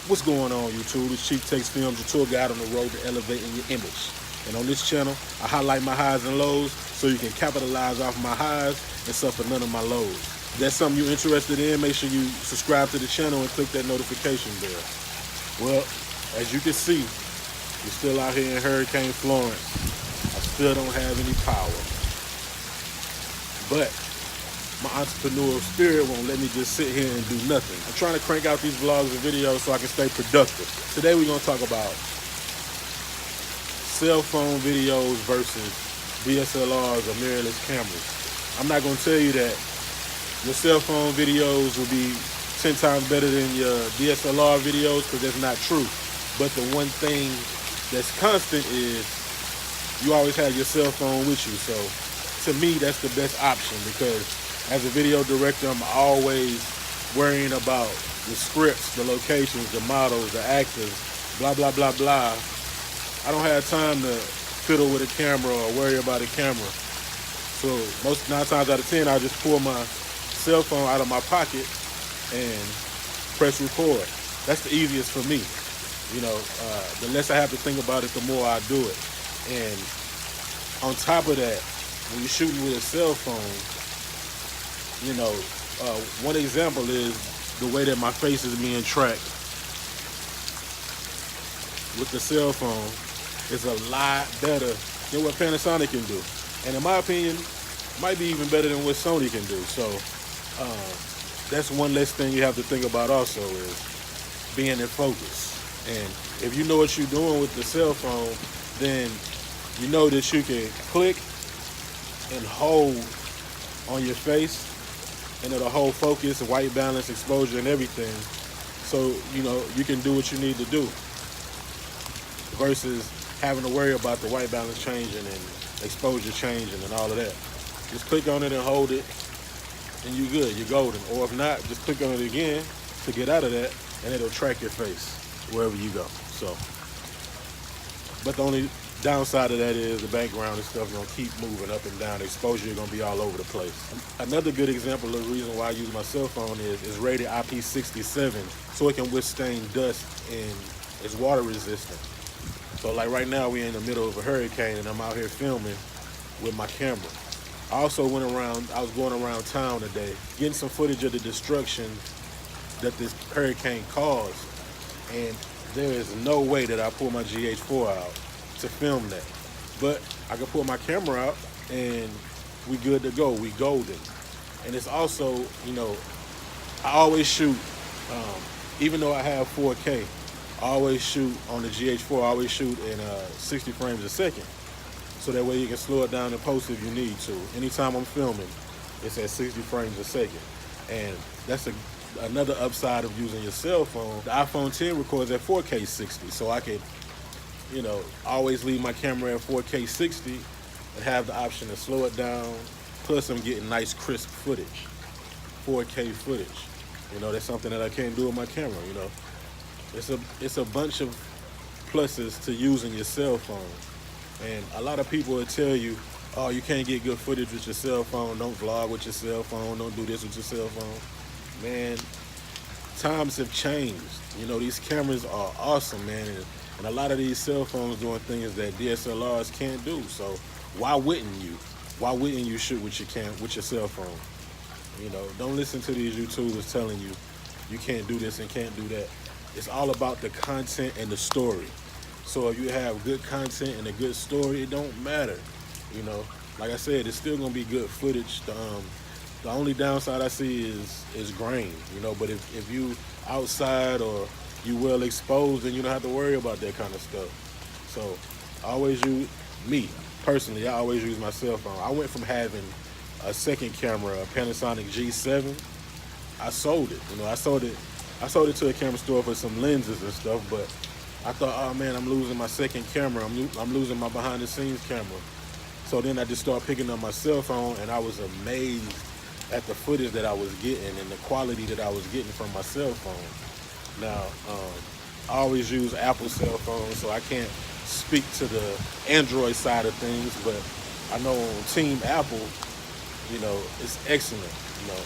What's going on, YouTube? It's Chief Takes Films, your tour guide on the road to elevating your image. And on this channel, I highlight my highs and lows so you can capitalize off my highs and suffer none of my lows. If that's something you're interested in, make sure you subscribe to the channel and click that notification bell. Well, as you can see, we're still out here in Hurricane Florence. I still don't have any power. But my entrepreneurial spirit won't let me just sit here and do nothing. I'm trying to crank out these vlogs and videos so I can stay productive. Today we're going to talk about cell phone videos versus DSLRs or mirrorless cameras. I'm not going to tell you that your cell phone videos will be 10 times better than your DSLR videos, because that's not true. But the one thing that's constant is you always have your cell phone with you. So to me, that's the best option, because as a video director, I'm always worrying about the scripts, the locations, the models, the actors, blah, blah, blah, blah. I don't have time to fiddle with a camera or worry about a camera. So 9 times out of 10, I'll just pull my cell phone out of my pocket and press record. That's the easiest for me. You know, the less I have to think about it, the more I do it. And on top of that, when you're shooting with a cell phone, you know, one example is the way that my face is being tracked with the cell phone is a lot better than what Panasonic can do. And in my opinion, might be even better than what Sony can do. So that's one less thing you have to think about also, is being in focus. And if you know what you're doing with the cell phone, then you know that you can click and hold on your face, and it'll hold focus, white balance, exposure, and everything. So, you know, you can do what you need to do versus having to worry about the white balance changing and exposure changing and all of that. Just click on it and hold it, and you're good, you're golden. Or if not, just click on it again to get out of that, and it'll track your face wherever you go. So, but the only downside of that is the background and stuff is going to keep moving up and down. The exposure is going to be all over the place. Another good example of the reason why I use my cell phone is rated IP67, so it can withstand dust and it's water resistant. So like right now, we're in the middle of a hurricane and I'm out here filming with my camera. I also I was going around town today, getting some footage of the destruction that this hurricane caused. And there is no way that I pull my GH4 out to film that. But I can pull my camera out and we good to go, we golden. And it's also, you know, I always shoot, even though I have 4K, I always shoot on the GH4, I always shoot in 60 frames a second. So that way you can slow it down and post if you need to. Anytime I'm filming, it's at 60 frames a second. And that's another upside of using your cell phone. The iPhone 10 records at 4K 60, so I could, you know, always leave my camera at 4K 60 and have the option to slow it down. Plus I'm getting nice crisp footage, 4K footage. You know, that's something that I can't do with my camera, you know. It's a bunch of pluses to using your cell phone. And a lot of people will tell you, oh, you can't get good footage with your cell phone, don't vlog with your cell phone, don't do this with your cell phone. Man, times have changed. You know, these cameras are awesome, man. And a lot of these cell phones doing things that DSLRs can't do. So why wouldn't you? Why wouldn't you shoot with your cell phone? You know, don't listen to these YouTubers telling you you can't do this and can't do that. It's all about the content and the story. So if you have good content and a good story, it don't matter. You know, like I said, it's still gonna be good footage. The only downside I see is grain, you know, but if you outside or you well exposed, then you don't have to worry about that kind of stuff. So I always use, me personally, I always use my cell phone. I went from having a second camera, a Panasonic G7. I sold it, you know, I sold it to a camera store for some lenses and stuff, but I thought, oh man, I'm losing my second camera. I'm losing my behind the scenes camera. So then I just started picking up my cell phone, and I was amazed at the footage that I was getting and the quality that I was getting from my cell phone. Now, I always use Apple cell phones, so I can't speak to the Android side of things, but I know on Team Apple, you know, it's excellent. You know,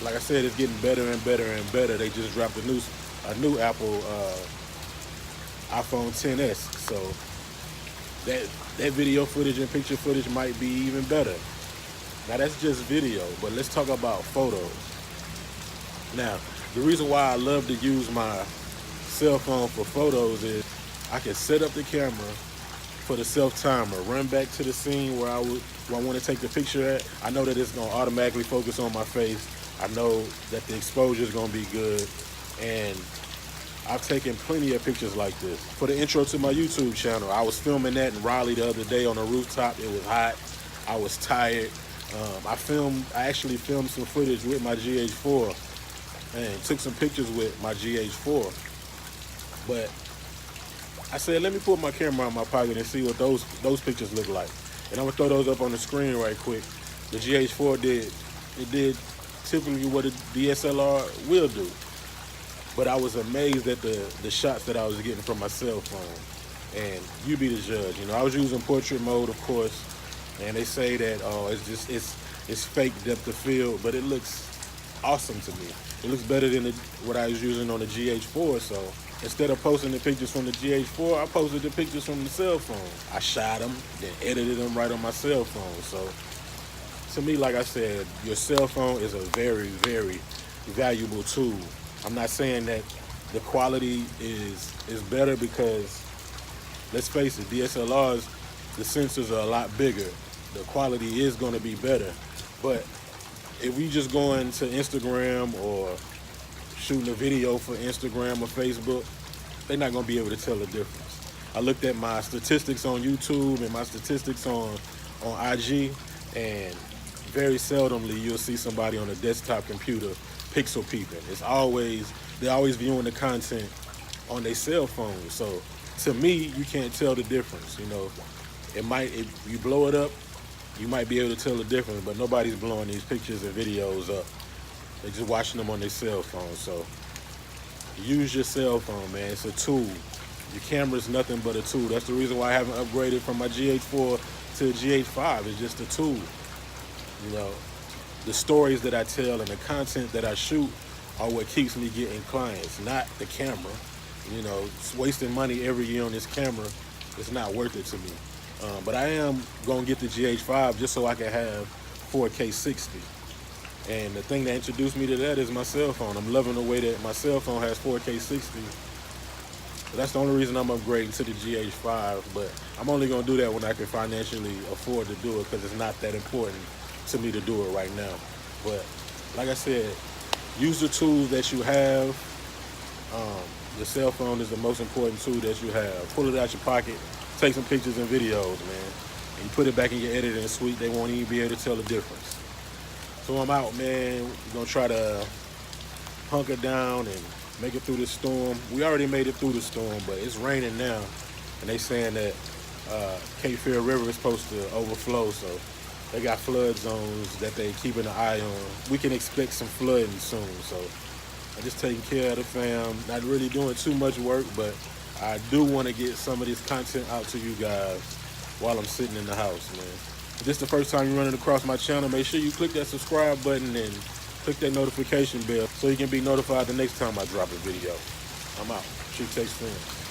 like I said, it's getting better and better and better. They just dropped a new a new Apple iPhone XS. So that video footage and picture footage might be even better. Now that's just video, but let's talk about photos. Now, the reason why I love to use my cell phone for photos is I can set up the camera for the self timer, run back to the scene where I want to take the picture at. I know that it's going to automatically focus on my face. I know that the exposure is going to be good, and I've taken plenty of pictures like this. For the intro to my YouTube channel, I was filming that in Raleigh the other day on a rooftop. It was hot. I was tired. I actually filmed some footage with my GH4 and took some pictures with my GH4. But I said, let me pull my camera out of my pocket and see what those pictures look like. And I'm gonna throw those up on the screen right quick. The GH4 did typically what a DSLR will do. But I was amazed at the shots that I was getting from my cell phone. And you be the judge. You know, I was using portrait mode, of course, and they say that it's fake depth of field, but it looks awesome to me. It looks better than what I was using on the GH4. So instead of posting the pictures from the GH4, I posted the pictures from the cell phone. I shot them, then edited them right on my cell phone. So to me, like I said, your cell phone is a very, very valuable tool. I'm not saying that the quality is better, because let's face it, DSLRs, the sensors are a lot bigger. The quality is going to be better. But if we just going to Instagram or shooting a video for Instagram or Facebook, they're not going to be able to tell the difference. I looked at my statistics on YouTube and my statistics on IG, and very seldomly you'll see somebody on a desktop computer pixel peeping. They're always viewing the content on their cell phone. So to me, you can't tell the difference. You know, if you blow it up, you might be able to tell the difference, but nobody's blowing these pictures and videos up. They're just watching them on their cell phone. So use your cell phone, man. It's a tool. Your camera's nothing but a tool. That's the reason why I haven't upgraded from my GH4 to the GH5. It's just a tool. You know, the stories that I tell and the content that I shoot are what keeps me getting clients, not the camera. You know, wasting money every year on this camera, it's not worth it to me. But I am going to get the GH5 just so I can have 4K 60. And the thing that introduced me to that is my cell phone. I'm loving the way that my cell phone has 4K 60. So that's the only reason I'm upgrading to the GH5. But I'm only going to do that when I can financially afford to do it, because it's not that important to me to do it right now. But like I said, use the tools that you have. Your cell phone is the most important tool that you have. Pull it out your pocket, take some pictures and videos, man. And you put it back in your editing suite, they won't even be able to tell the difference. So I'm out, man. We're gonna try to hunker down and make it through this storm. We already made it through the storm, but it's raining now. And they saying that Cape Fear River is supposed to overflow, so they got flood zones that they keeping an eye on. We can expect some flooding soon, so I'm just taking care of the fam. Not really doing too much work, but I do want to get some of this content out to you guys while I'm sitting in the house, man. If this is the first time you're running across my channel, make sure you click that subscribe button and click that notification bell so you can be notified the next time I drop a video. I'm out. Chief Takes Film.